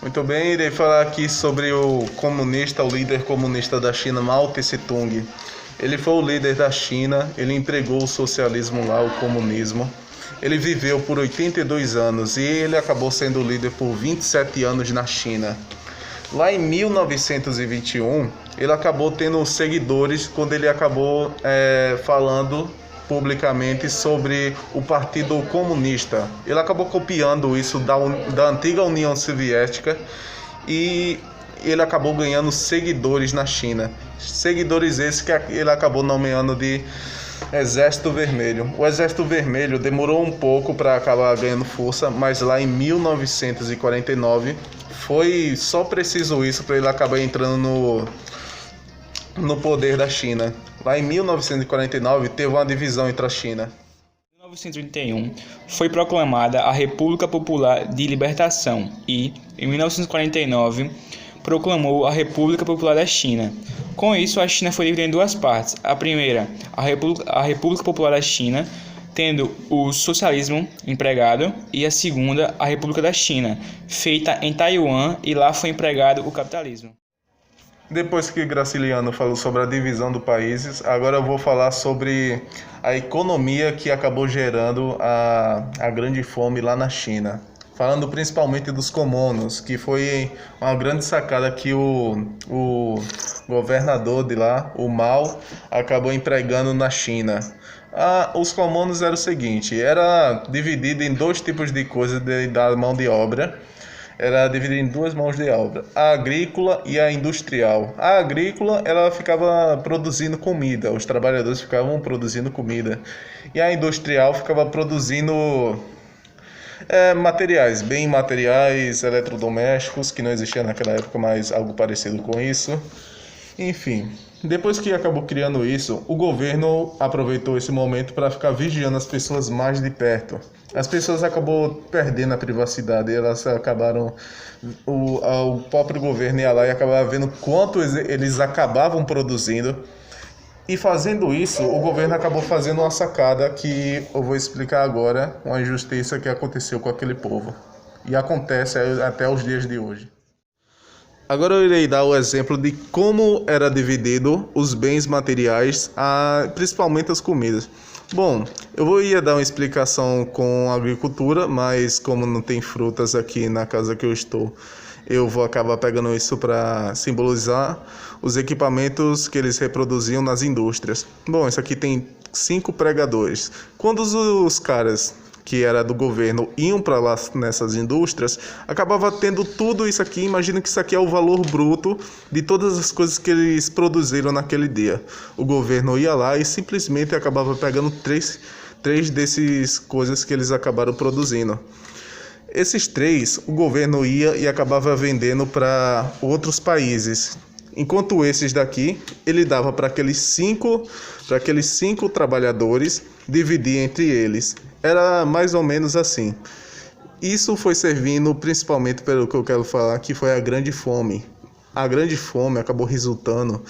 Muito bem, irei falar aqui sobre o líder comunista da China, Mao Tse-tung. Ele foi o líder da China, ele empregou o socialismo lá, o comunismo. Ele viveu por 82 anos e ele acabou sendo líder por 27 anos na China. Lá em 1921, ele acabou tendo seguidores quando ele acabou falando publicamente sobre o Partido Comunista. Ele acabou copiando isso da antiga União Soviética e ele acabou ganhando seguidores na China. Seguidores esses que ele acabou nomeando de Exército Vermelho. O Exército Vermelho demorou um pouco para acabar ganhando força, mas lá em 1949 foi só preciso isso para ele acabar entrando no poder da China. Lá em 1949 teve uma divisão entre a China. Em 1931 foi proclamada a República Popular de Libertação e, em 1949, proclamou a República Popular da China. Com isso, a China foi dividida em duas partes. A primeira, a República Popular da China, tendo o socialismo empregado, e a segunda, a República da China, feita em Taiwan, e lá foi empregado o capitalismo. Depois que Graciliano falou sobre a divisão dos países, agora eu vou falar sobre a economia que acabou gerando a grande fome lá na China. Falando principalmente dos comunos, que foi uma grande sacada que o governador de lá, o Mao, acabou empregando na China. Os comunos era o seguinte, era dividido em dois tipos de coisas da mão de obra. Era dividida em duas mãos de obra, a agrícola e a industrial. A agrícola, ela ficava produzindo comida, os trabalhadores ficavam produzindo comida. E a industrial ficava produzindo materiais, eletrodomésticos, que não existia naquela época, mas algo parecido com isso. Enfim, depois que acabou criando isso, o governo aproveitou esse momento para ficar vigiando as pessoas mais de perto. As pessoas acabou perdendo a privacidade, elas acabaram, o próprio governo ia lá e acabava vendo quanto eles acabavam produzindo. E fazendo isso, o governo acabou fazendo uma sacada que eu vou explicar agora, uma injustiça que aconteceu com aquele povo. E acontece até os dias de hoje. Agora eu irei dar o exemplo de como era dividido os bens materiais, principalmente as comidas. Bom, ia dar uma explicação com a agricultura, mas como não tem frutas aqui na casa que eu estou, eu vou acabar pegando isso para simbolizar os equipamentos que eles reproduziam nas indústrias. Bom, isso aqui tem 5 pregadores. Quando os caras que era do governo iam para lá nessas indústrias, acabava tendo tudo isso aqui. Imagina que isso aqui é o valor bruto de todas as coisas que eles produziram naquele dia. O governo ia lá e simplesmente acabava pegando três dessas coisas que eles acabaram produzindo. Esses 3, o governo ia e acabava vendendo para outros países. Enquanto esses daqui, ele dava para aqueles cinco trabalhadores, dividir entre eles. Era mais ou menos assim. Isso foi servindo principalmente pelo que eu quero falar, que foi a grande fome. A grande fome acabou resultando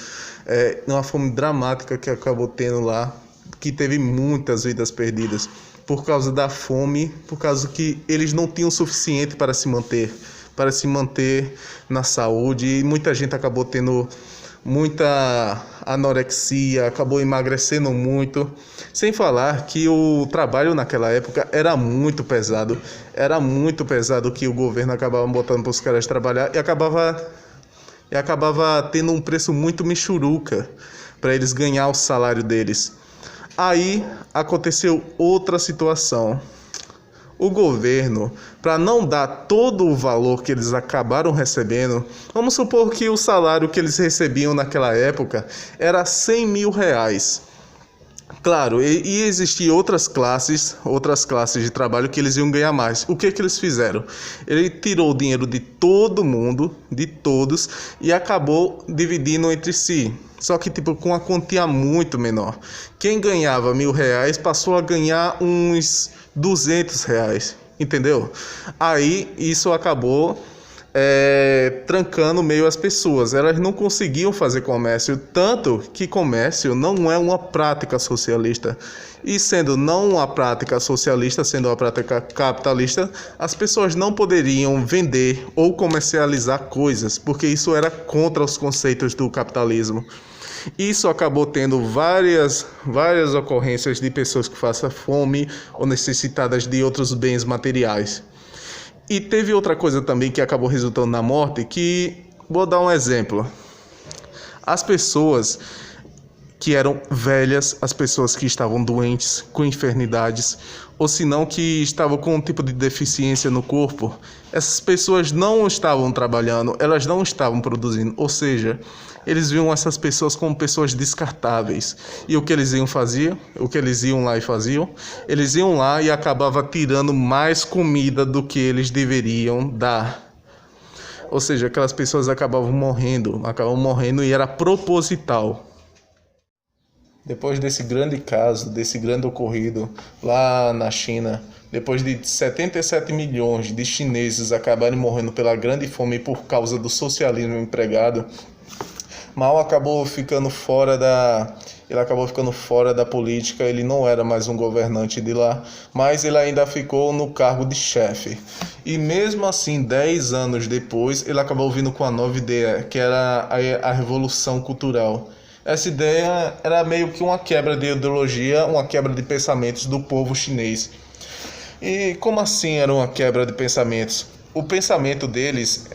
numa fome dramática que acabou tendo lá, que teve muitas vidas perdidas por causa da fome, por causa que eles não tinham o suficiente para se manter na saúde, e muita gente acabou tendo muita anorexia, acabou emagrecendo muito, sem falar que o trabalho naquela época era muito pesado que o governo acabava botando para os caras trabalhar e acabava tendo um preço muito michuruca para eles ganhar o salário deles. Aí aconteceu outra situação. O governo, para não dar todo o valor que eles acabaram recebendo, vamos supor que o salário que eles recebiam naquela época era 100 mil reais. Claro, e existiam outras classes de trabalho que eles iam ganhar mais. O que eles fizeram? Ele tirou o dinheiro de todo mundo, de todos, e acabou dividindo entre si. Só que com uma quantia muito menor. Quem ganhava 1.000 reais passou a ganhar uns 200 reais, entendeu? Aí isso acabou trancando meio as pessoas. Elas não conseguiam fazer comércio, tanto que comércio não é uma prática socialista. E sendo não uma prática socialista, sendo uma prática capitalista, as pessoas não poderiam vender ou comercializar coisas, porque isso era contra os conceitos do capitalismo. Isso acabou tendo várias ocorrências de pessoas que passam fome ou necessitadas de outros bens materiais. E teve outra coisa também que acabou resultando na morte, que vou dar um exemplo. As pessoas que eram velhas, as pessoas que estavam doentes, com enfermidades, ou se não que estavam com um tipo de deficiência no corpo, essas pessoas não estavam trabalhando, elas não estavam produzindo, ou seja, eles viam essas pessoas como pessoas descartáveis. E o que eles iam fazer? O que eles iam lá e faziam? Eles iam lá e acabavam tirando mais comida do que eles deveriam dar. Ou seja, aquelas pessoas acabavam morrendo e era proposital. Depois desse grande caso, desse grande ocorrido lá na China, depois de 77 milhões de chineses acabarem morrendo pela grande fome por causa do socialismo empregado, Mao acabou ficando fora da política. Ele não era mais um governante de lá, mas ele ainda ficou no cargo de chefe. E mesmo assim, 10 anos depois, ele acabou vindo com a nova ideia, que era a Revolução Cultural. Essa ideia era meio que uma quebra de ideologia, uma quebra de pensamentos do povo chinês. E como assim era uma quebra de pensamentos? O pensamento deles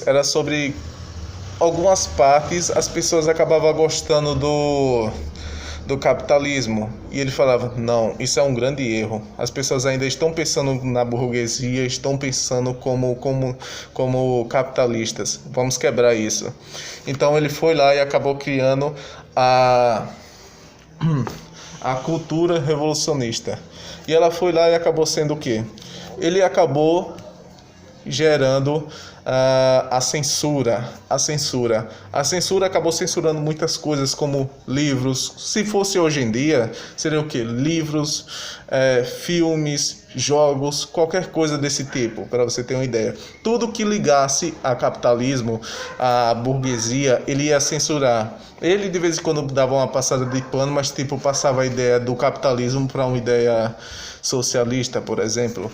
era sobre algumas partes. As pessoas acabavam gostando do capitalismo, e ele falava: não, isso é um grande erro, as pessoas ainda estão pensando na burguesia, estão pensando como capitalistas, vamos quebrar isso. Então ele foi lá e acabou criando a cultura revolucionista, e ela foi lá e acabou sendo o quê? Ele acabou gerando a censura. A censura acabou censurando muitas coisas, como livros. Se fosse hoje em dia, seria o quê? Livros, filmes, jogos, qualquer coisa desse tipo, para você ter uma ideia. Tudo que ligasse a capitalismo, a burguesia, ele ia censurar. Ele de vez em quando dava uma passada de pano, mas passava a ideia do capitalismo para uma ideia socialista, por exemplo.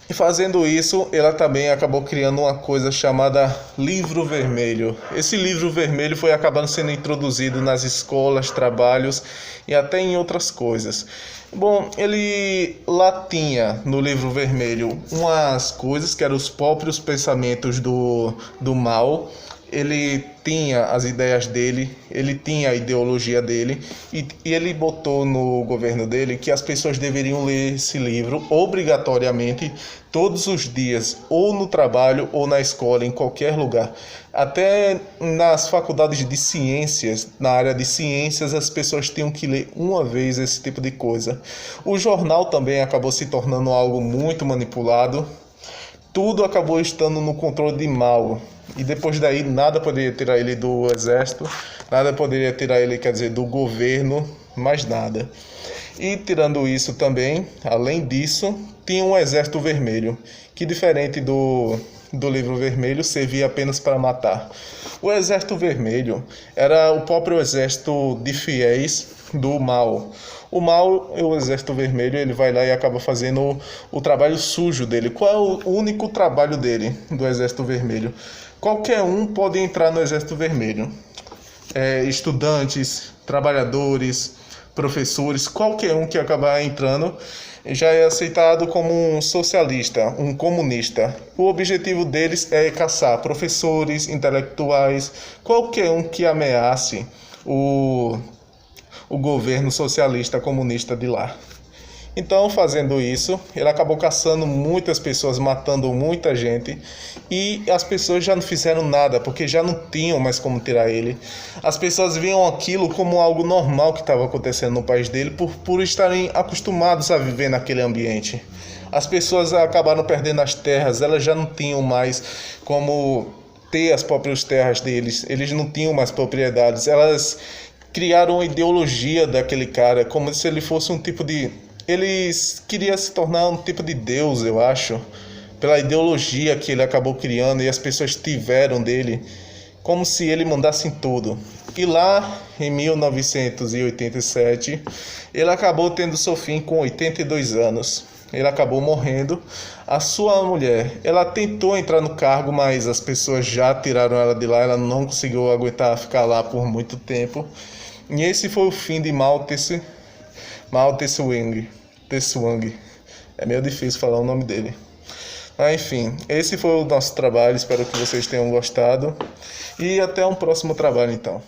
E fazendo isso, ela também acabou criando uma coisa chamada Livro Vermelho. Esse Livro Vermelho foi acabando sendo introduzido nas escolas, trabalhos e até em outras coisas. Bom, ele lá tinha no Livro Vermelho umas coisas que eram os próprios pensamentos do Mao. Ele tinha as ideias dele, ele tinha a ideologia dele, e ele botou no governo dele que as pessoas deveriam ler esse livro obrigatoriamente todos os dias, ou no trabalho ou na escola, em qualquer lugar. Até nas faculdades de ciências, na área de ciências, as pessoas tinham que ler uma vez esse tipo de coisa. O jornal também acabou se tornando algo muito manipulado. Tudo acabou estando no controle de Mao. E depois daí nada poderia tirar ele do exército, nada poderia tirar ele, do governo, mais nada. E tirando isso também, além disso, tinha um exército vermelho, que diferente do Livro Vermelho, servia apenas para matar. O exército vermelho era o próprio exército de fiéis do Mao. O Mao, o exército vermelho, ele vai lá e acaba fazendo o trabalho sujo dele. Qual é o único trabalho dele, do exército vermelho? Qualquer um pode entrar no exército vermelho. Estudantes, trabalhadores, professores, qualquer um que acabar entrando já é aceitado como um socialista, um comunista. O objetivo deles é caçar professores, intelectuais, qualquer um que ameace o governo socialista comunista de lá. Então, fazendo isso, ele acabou caçando muitas pessoas, matando muita gente, e as pessoas já não fizeram nada, porque já não tinham mais como tirar ele. As pessoas viam aquilo como algo normal que estava acontecendo no país dele, por estarem acostumados a viver naquele ambiente. As pessoas acabaram perdendo as terras, elas já não tinham mais como ter as próprias terras deles, eles não tinham mais propriedades, elas criaram uma ideologia daquele cara, como se ele fosse um tipo de ele queria se tornar um tipo de Deus, eu acho, pela ideologia que ele acabou criando e as pessoas tiveram dele, como se ele mandasse em tudo. E lá, em 1987, ele acabou tendo seu fim com 82 anos. Ele acabou morrendo. A sua mulher, ela tentou entrar no cargo, mas as pessoas já tiraram ela de lá. Ela não conseguiu aguentar ficar lá por muito tempo. E esse foi o fim de Mao Tse-Tung. É meio difícil falar o nome dele. Mas enfim, esse foi o nosso trabalho. Espero que vocês tenham gostado. E até um próximo trabalho, então.